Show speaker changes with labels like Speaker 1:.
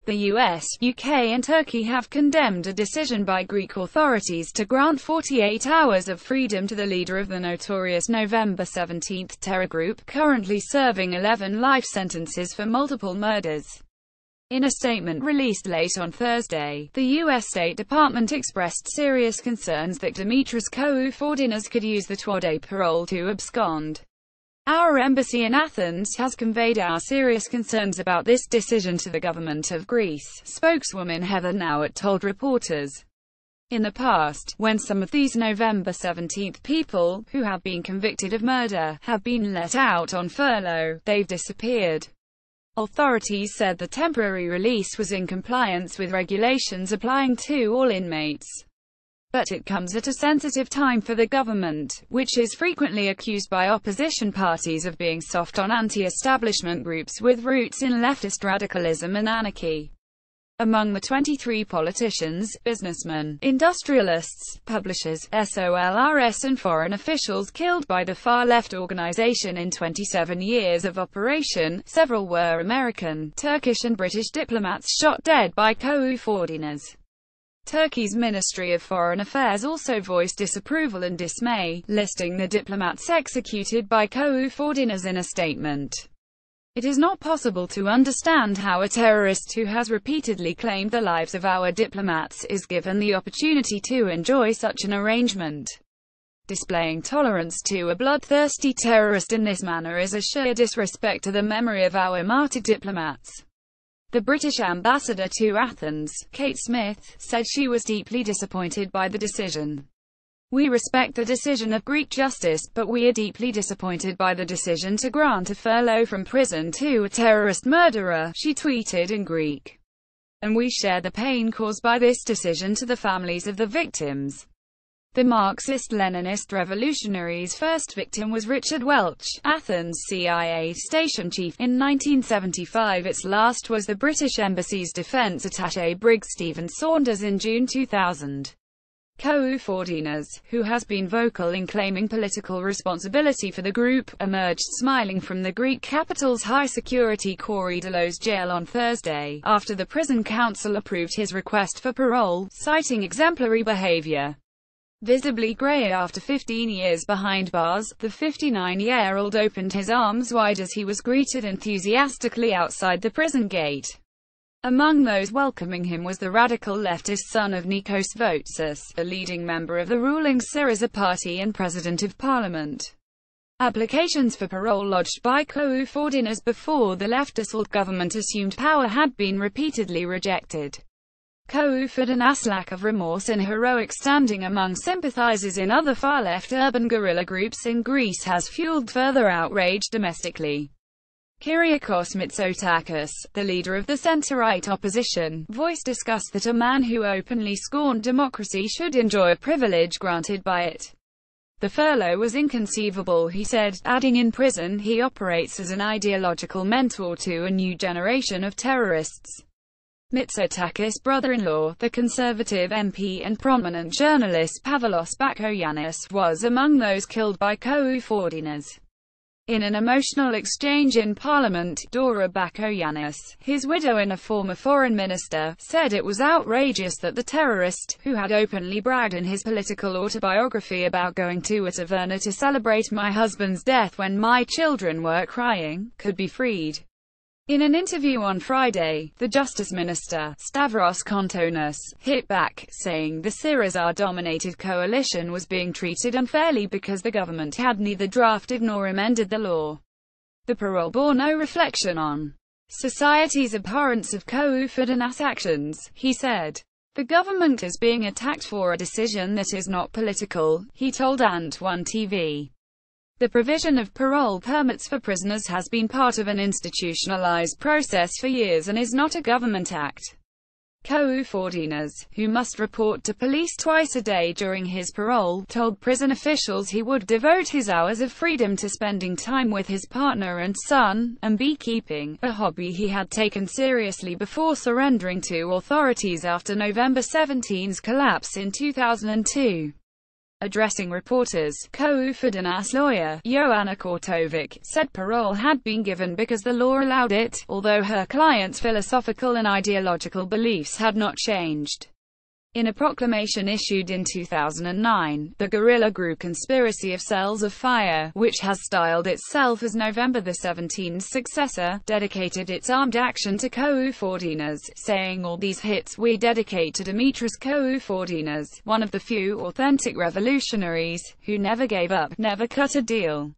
Speaker 1: The US, UK and Turkey have condemned a decision by Greek authorities to grant 48 hours of freedom to the leader of the notorious November 17 terror group, currently serving 11 life sentences for multiple murders. In a statement released late on Thursday, the U.S. State Department expressed serious concerns that Dimitris Koufourdinas could use the 12-day parole to abscond. Our embassy in Athens has conveyed our serious concerns about this decision to the government of Greece, spokeswoman Heather Nauert told reporters. In the past, when some of these November 17 people, who have been convicted of murder, have been let out on furlough, they've disappeared. Authorities said the temporary release was in compliance with regulations applying to all inmates. But it comes at a sensitive time for the government, which is frequently accused by opposition parties of being soft on anti-establishment groups with roots in leftist radicalism and anarchy. Among the 23 politicians, businessmen, industrialists, publishers, SOLRS and foreign officials killed by the far-left organization in 27 years of operation, several were American, Turkish and British diplomats shot dead by Koufourdinas. Turkey's Ministry of Foreign Affairs also voiced disapproval and dismay, listing the diplomats executed by Koufourdinas in a statement. It is not possible to understand how a terrorist who has repeatedly claimed the lives of our diplomats is given the opportunity to enjoy such an arrangement. Displaying tolerance to a bloodthirsty terrorist in this manner is a sheer disrespect to the memory of our martyred diplomats. The British ambassador to Athens, Kate Smith, said she was deeply disappointed by the decision. We respect the decision of Greek justice, but we are deeply disappointed by the decision to grant a furlough from prison to a terrorist murderer, she tweeted in Greek. And we share the pain caused by this decision to the families of the victims. The Marxist-Leninist revolutionary's first victim was Richard Welch, Athens CIA station chief. In 1975 its last was the British Embassy's defence attaché Briggs Stephen Saunders in June 2000. Koufourdinas, who has been vocal in claiming political responsibility for the group, emerged smiling from the Greek capital's high-security Korydallos jail on Thursday, after the prison council approved his request for parole, citing exemplary behaviour. Visibly grey after 15 years behind bars, the 59-year-old opened his arms wide as he was greeted enthusiastically outside the prison gate. Among those welcoming him was the radical leftist son of Nikos Voutsis, a leading member of the ruling Syriza party and President of Parliament. Applications for parole lodged by Koufourdinas before the leftist government assumed power had been repeatedly rejected. Koufourdinas' lack of remorse and heroic standing among sympathizers in other far-left urban guerrilla groups in Greece has fueled further outrage domestically. Kyriakos Mitsotakis, the leader of the centre-right opposition, voiced disgust that a man who openly scorned democracy should enjoy a privilege granted by it. The furlough was inconceivable, he said, adding in prison he operates as an ideological mentor to a new generation of terrorists. Mitsotakis' brother-in-law, the Conservative MP and prominent journalist Pavalos Bakoyannis, was among those killed by Koufourdinas. In an emotional exchange in Parliament, Dora Bakoyannis, his widow and a former foreign minister, said it was outrageous that the terrorist, who had openly bragged in his political autobiography about going to a taverna to celebrate my husband's death when my children were crying, could be freed. In an interview on Friday, the Justice Minister, Stavros Kontonas, hit back, saying the Syriza-dominated coalition was being treated unfairly because the government had neither drafted nor amended the law. The parole bore no reflection on society's abhorrence of Koufourdinas' actions, he said. The government is being attacked for a decision that is not political, he told Ant1 TV. The provision of parole permits for prisoners has been part of an institutionalized process for years and is not a government act. Koufourdinas, who must report to police twice a day during his parole, told prison officials he would devote his hours of freedom to spending time with his partner and son, and beekeeping, a hobby he had taken seriously before surrendering to authorities after November 17's collapse in 2002. Addressing reporters, Koufaden's lawyer, Joanna Kortovic, said parole had been given because the law allowed it, although her client's philosophical and ideological beliefs had not changed. In a proclamation issued in 2009, the guerrilla group Conspiracy of Cells of Fire, which has styled itself as November the 17th's successor, dedicated its armed action to Koufaden's, saying, "All these hits we dedicate to Dimitris Koufaden's, one of the few authentic revolutionaries, who never gave up, never cut a deal."